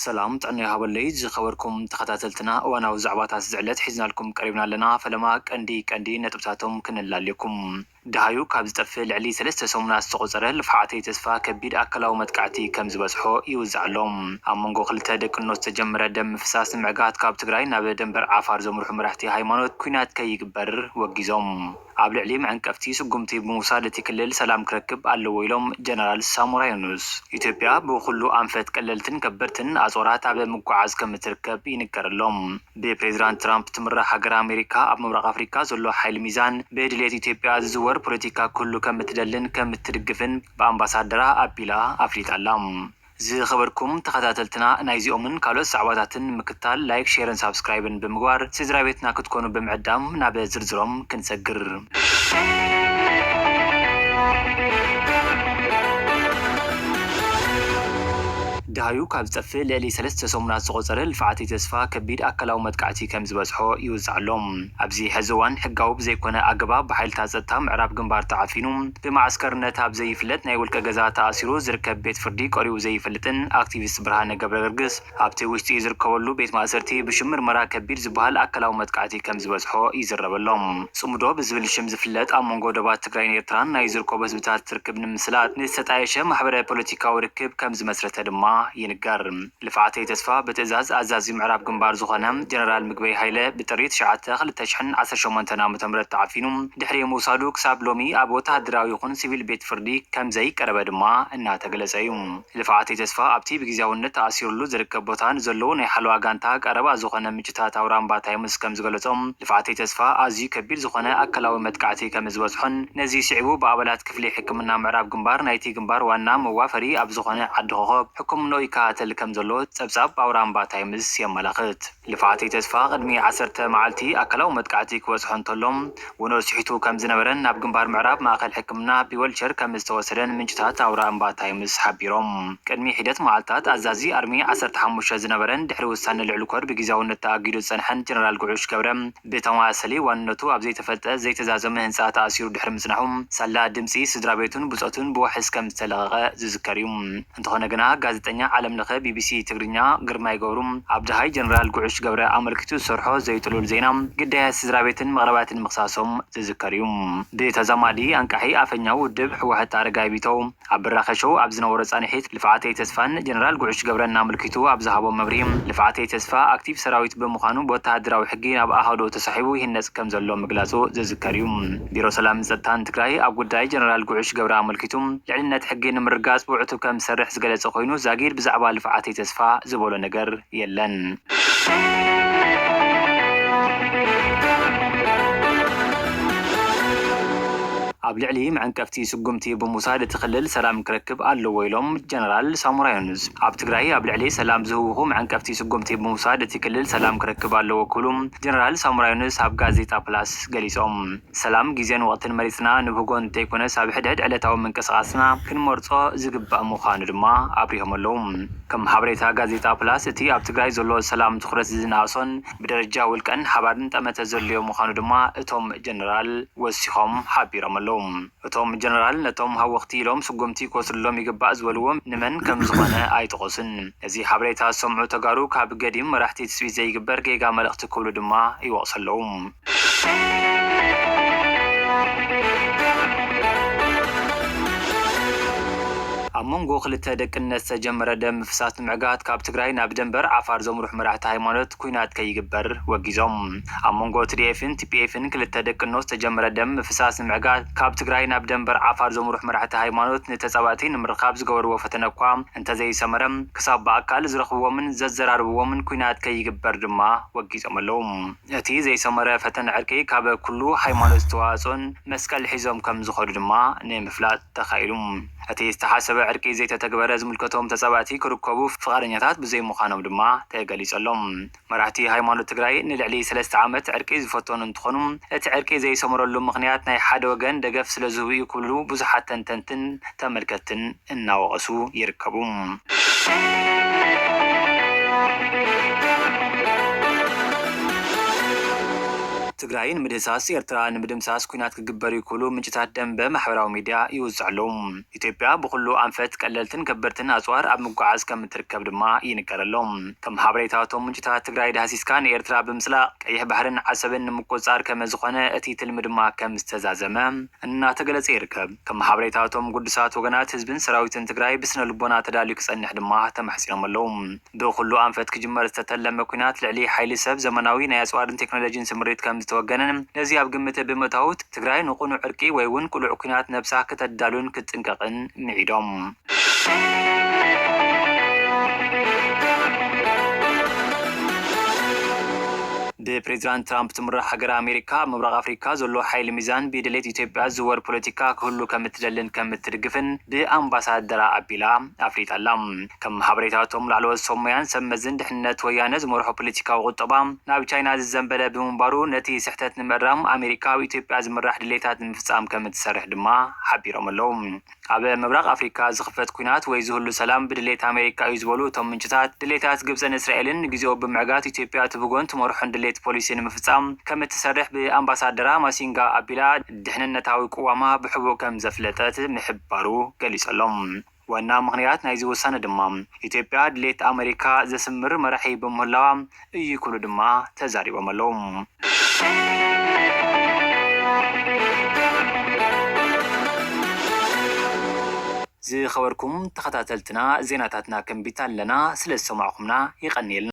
ሰላም ጥዕና ይሃበለይ ዝኸበርኩም ተኸታተልትና እዋናዊ ዛዕባታት ዝዕለት ሒዝናልኩም ቀሪብና ኣለና ፈለማ ቀንዲ ነጥብታቶም ክንላለየኩም ድሃዩ ካብ ዝጠፍእ ልዕሊ 3 ሰሙናት ዝተቆፀረ ልፍዓተይ ተስፋ ከቢድ ኣካላዊ መጥቃዕቲ ከም ዝበፅሖ ይውዛዕሎም ኣብ መንጎ ክልተ ደቂ ኣንስትዮ ዝተጀመረ ደም ምፍሳስ ንምዕጋት ካብ ትግራይ ናብ ደንበር ዓፋር ዘምርሑ መራሕቲ ሃይማኖት ኩናት ከይግበር ወጊዞም ኣብ ልዕሊ መዕንቀፍቲ ስጉምቲ ብምውሳድ እቲ ክልል ሰላም ክረክብ ኣለዎ ኢሎም ጀነራል ሳሞራ ዩኑስ ኢትዮጵያ ብኩሉ ኣንፈት ቀለልትን ከበድትን ኣጾራት ኣብ ምጉዓዝ ከም እትርከብ ይንገረሎም ብፕሬዚዳንት ትራምፕ ትምራሕ ሃገር ኣሜሪካ ኣብ ምብራቅ ኣፍሪካ ዘሎ ሓይሊ ሚዛን ብድሌት ኢትዮጵያ ዝዝወር ፖለቲካ ኩሉ ከም እትደልን ከም እትድግፍን በኣምባሳደራ ኣቢላ ኣፍሊጣላ ዝኸበርኩም ተኸታተልትና ናይዚኦምን ካልኦት ዛዕባታትን ምክታል ላይክ ሼርን ሳብስክራይብን ብምግባር ስድራ ቤትና ክትኮኑ ብምዕዳም ናብ ዝርዝሮም ክንሰግር ድሃዩ ካብ ዝጠፍእ ልዕሊ 3 ሰሙናት ዝቆፀረ ልፍዓተይ ተስፋ ከቢድ ኣካላዊ መጥቃዕቲ ከም ዝበፅሖ ይውዛዕሎም ኣብዚ ሕዚ እዋን ሕጋዊ ብዘይኮነ ኣገባብ ብሓይልታት ፀጥታ ምዕራብ ግንባር ተዓፊኑ ብማዕስከርነት ኣብ ዘይፍለጥ ናይ ውልቀ ገዛ ተኣሲሩ ዝርከብ ቤት ፍርዲ ቀሪቡ ዘይፍልጥን ኣክቲቪስት ብርሃነ ገብረ ገርግስ ኣብቲ ውሽጢ ዝርከበሉ ቤት ማእሰርቲ ብሽም ምርመራ ከቢድ ዝበሃል ኣካላዊ መጥቃዕቲ ከም ዝበፅሖ ይዝረበሎም ጽሙዶ ብዝብል ሽም ዝፍለጥ ኣብ መንጎ ዶባት ትግራይን ኤርትራን ናይ ዝርከቡ ህዝብታት ትርክብ ንምስላጥ ንዝተጣየሸ ማሕበረ ፖለቲካዊ ርክብ ከም ዝመስረተ ድማ ይንገር ልፍዓተይ ተስፋ በትእዛዝ ኣዛዚ ምዕራብ ግንባር ዝኾነ ጀነራል ምግበይ ሃይለ ብጥሪ 9/2018 ዓ.ም ተዓፊኑ ድሕሪ ምውሳዱ ክሳብ ሎሚ ኣብ ወተሃደራዊ ይኹን ሲቪል ቤት ፍርዲ ከም ዘይቀረበ ድማ እናተገለጸ እዩ ልፍዓተይ ተስፋ ኣብቲ ብግዝያውነት ተኣሲሩሉ ዝርከብ ቦታ ንዘለዉ ናይ ሓለዋ ጋንታ ቀረባ ዝኾነ ምንጭታት ኣውራምባ ታይምስ ከም ዝገለጾም ልፍዓተይ ተስፋ ኣዝዩ ከቢድ ዝኾነ ኣካላዊ መጥቃዕቲ ከም ዝበፅሖን ነዚ ስዒቡ ብኣባላት ክፍሊ ሕክምና ምዕራብ ግንባር ናይቲ ግንባር ዋና መዋፈሪ ኣብ ዝኾነ ዓዲ ኮኸብ ሕክምና ይከታተል ከም ዘሎ ጸብጻብ ኣውራምባ ታይምስ የመላኽት ልፍዓተይ ተስፋ ቅድሚ 10 መዓልቲ ኣካላዊ መጥቃዕቲ ክበፅሖ እንተሎም ወነሲሒቱ ከም ዝነበረን ናብ ግንባር ምዕራብ ማእከል ሕክምና ብወልቸር ከም ዝተወሰደን ምንጭታት ኣውራምባ ታይምስ ሓቢሮም ቅድሚ ሒደት መዓልታት ኣዛዚ ኣርሚ 15 ዝነበረን ድሕሪ ውሳነ ልዕሊ ኮር ብግዝያውነት ተኣጊዱ ዝጸንሐን ጀነራል ጉዑሽ ገብረ ብተማሰሊ ዋንነቱ ኣብ ዘይተፈልጠ ዘይተዛዘመ ህንፃ ተኣሲሩ ድሕሪ ምጽናሑ ሳላ ድምፂ ስድራ ቤቱን ብጾቱን ብዋሕስ ከም ዝተለቐቐ ዝዝከር እዩ እንተኾነ ግና ጋዜጠኛ ዓለምለኸ ቢቢሲ ትግርኛ ግርማይ ገብሩም ኣብ ድሃይ ጀነራል ጉዑሽ ገብረ ኣመልኪቱ ዝሰርሖ ዘይጥሉል ዜና ግዳያት ስድራ ቤትን መቕረባትን ምኽሳሶም ዝዝከር እዩ ብተዛማዲ ኣንቃሒ ኣፈኛው ውድብ ሕወሓት ኣረጋይ ቢተው ኣብ ብራኸሾው ኣብ ዝነበረ ጻንሒት ልፍዓተይ ተስፋን ጀነራል ጉዑሽ ገብረ ኣመልኪቱ ኣብ ዝሃቦ መብርሂ ልፍዓተይ ተስፋ ኣክቲቭ ሰራዊት ብምዃኑ ብወተሃደራዊ ሕጊ ናብ ኣሃዶ ተሳሒቡ ይህነጽ ከም ዘሎ ምግላጹ ዝዝከር እዩ ቢሮ ሰላምን ጸጥታን ትግራይ ኣብ ጉዳይ ጀነራል ጉዑሽ ገብረ ኣመልኪቱ ልዕልነት ሕጊ ንምርጋጽ ብውዕቱ ከም ዝሰርሕ ዝገለጸ ኮይኑ ዛጊድ ብዛዕባ ልፍዓተይ ተስፋ ዝበሎ ነገር የለን ኣብ ልዕሊ መዕንቀፍቲ ስጉምቲ ብምውሳድ እቲ ክልል ሰላም ክረክብ ኣለዎ ኢሎም ጀነራል ሳሞራ ዩኑስ ኣብ ትግራይ ኣብ ልዕሊ ሰላም ዝህውኹ መዕንቀፍቲ ስጉምቲ ብምውሳድ እቲ ክልል ሰላም ክረክብ ኣለዎ ክብሉ ጀነራል ሳሞራ ዩኑስ ኣብ ጋዜጣ ፕላስ ገሊጾም ሰላም ግዜን ወቅትን መሪፅና ንብህጎ እንተይኮነስ ኣብ ሕድሕድ ዕለታዊ ምንቅስቃስና ክንመርጾ ዝግባእ ምዃኑ ድማ ኣብሪሆም ኣለዉ ከም ሓበሬታ ጋዜጣ ፕላስ እቲ ኣብ ትግራይ ዘሎ ሰላም ትኩረት ዝናእሶን ብደረጃ ውልቀን ሓባርን ጠመተ ዘልዮ ምዃኑ ድማ እቶም ጀነራል ወሲኾም ሓቢሮም ኣለዉ እቶም ጀነራል ነቶም ሃወኽቲ ኢሎም ስጉምቲ ክወስድሎም ይግባእ ዝበልዎም ንመን ከም ዝኾነ ኣይጠቐሱን እዚ ሓበሬታ ሰምዑ ተጋሩ ካብ ገዲም መራሕቲ ትፅቢት ዘይግበር ጌጋ መልእኽቲ ክብሉ ድማ ይወቕሱ ኣለዉ ኣብ መንጎ ክልተ ደቂ ኣንስትዮ ዝተጀመረ ደም ምፍሳስ ንምዕጋት ካብ ትግራይ ናብ ደንበር ዓፋር ዘምርሑ መራሕቲ ሃይማኖት ኩናት ከይግበር ወጊዞም ኣብ መንጎ TDF-ን TPF-ን ክልተ ደቂ ኣንስትዮ ዝተጀመረ ደም ምፍሳስ ንምዕጋት ካብ ትግራይ ናብ ደንበር ዓፋር ዘምርሑ መራሕቲ ሃይማኖት ንተጻባቲ ንምርካብ ዝገበርዎ ፈተነ እኳ እንተዘይሰመረ ክሳብ በኣካል ዝረኽብዎምን ዘዘራርብዎምን ኩናት ከይግበር ድማ ወጊዞም ኣለዉ እቲ ዘይሰመረ ፈተነ ዕርቂ ካብ ኩሉ ሃይማኖት ዝተዋፅኦን መስቀል ሒዞም ከም ዝኸዱ ድማ ንምፍላጥ ተኻኢሉ እቲ ዝተሓሰበ ዕርቂ ዘይተተግበረ ዝምልከቶም ተጻባቲ ክርከቡ ፍቃደኛታት ብዘይ ምዃኖም ድማ ተገሊጸሎም መራሕቲ ሃይማኖት ትግራይ ንልዕሊ 3 ዓመት ዕርቂ ዝፈተኑ እንትኾኑ እቲ ዕርቂ ዘይሰመረሉ ምኽንያት ናይ ሓደ ወገን ደገፍ ስለ ዝህቡ እዩ ክብሉ ብዙሓት ተንተንትን ተመልከትን እናወቐሱ ይርከቡ ትግራይን ምድህሳስ ኤርትራን ምድምሳስ ኩናት ክግበር ይክእሉ ምንጭታት ደም በማሕበራዊ ሚድያ ይውዝዕሎም። ኢትዮጵያ ብኩሉ አንፈት ቀለልትን ከበድትን አጽዋር ኣብ ምጓዓዝ ከም እትርከብ ድማ ይንገረሎም። ከም ሓበሬታቶም ምንጭታት ትግራይ ዳህሲስካ ንኤርትራ ብምስላቅ ቀይሕ ባህርን ዓሰብን ንምቆጻር ከመ ዝኾነ እቲ ትልሚ ድማ ከም ዝተዛዘመ እናተገለጸ ይርከብ። ከም ሓበሬታቶም ጉዱሳት ወገናት ህዝብን ሰራዊትን ትግራይ ብስነ ልቦና ተዳልዩ ክጸንሕ ድማ ተማሕጺኖም ኣለዉ። ብኩሉ አንፈት ክጅመር ዝተተለመ ኩናት ልዕሊ ሓይሊ ሰብ ዘመናዊ ናይ አጽዋርን ቴክኖሎጂን ስምሪት ከም ዝተወገነን ነዚ ኣብ ግምት ብምእታውት ትግራይ ንቁኑዕ ዕርቂ ወይ እውን ቁሉዕ ኩናት ነብሳ ከተዳሉን ክትጥንቀቅን ንዒዶም። ብፕሬዚዳንት ትራምፕ ትምራሕ ሃገር ኣሜሪካ ምብራቅ ኣፍሪካ ዘሎ ሓይሊ ሚዛን ብድሌት ኢትዮጵያ ዝወር ፖለቲካ ክህሉ ከም እትደልን ከም እትድግፍን ብኣምባሳደራ ኣቢላ ኣፍሊጣላ። ከም ሓበሬታቶም ላዕለዎት ሶማያን ሰብ መዝን ድሕንነት ወያነ ዝመርሖ ፖለቲካዊ ቁጠባ ናብ ቻይና ዝዘንበለ ብምንባሩ ነቲ ስሕተት ንምዕራም ኣሜሪካ ኣብ ኢትዮጵያ ዝምራሕ ድሌታት ንምፍጻም ከም እትሰርሕ ድማ ሓቢሮም ኣለዉ። ኣብ ምብራቅ ኣፍሪካ ዝኽፈት ኩናት ወይ ዝህሉ ሰላም ብድሌት ኣሜሪካ እዩ ዝበሉ እቶም ምንጭታት ድሌታት ግብፅን እስራኤልን ግዜኡ ብምዕጋት ኢትዮጵያ ትብጎን ትመርሖን ድሌት ፖሊሲ ንምፍጻም ከም እትሰርሕ ብኣምባሳደራ ማሲንጋ ኣቢላ ድሕንነታዊ ቅዋማ ብሕቡእ ከም ዘፍለጠት ምሕባሩ ገሊጸሎም። ዋና ምክንያት ናይዚ ውሳነ ድማ ኢትዮጵያ ድሌት ኣሜሪካ ዘስምር መራሒ ብምህላዋ እዩ ክብሉ ድማ ተዛሪቦም ኣለዉ። ዝኸበርኩም ተኸታተልትና ዜናታትና ከንቢታ ኣለና ስለ ዝሰማዕኹምና ይቀኒየልና።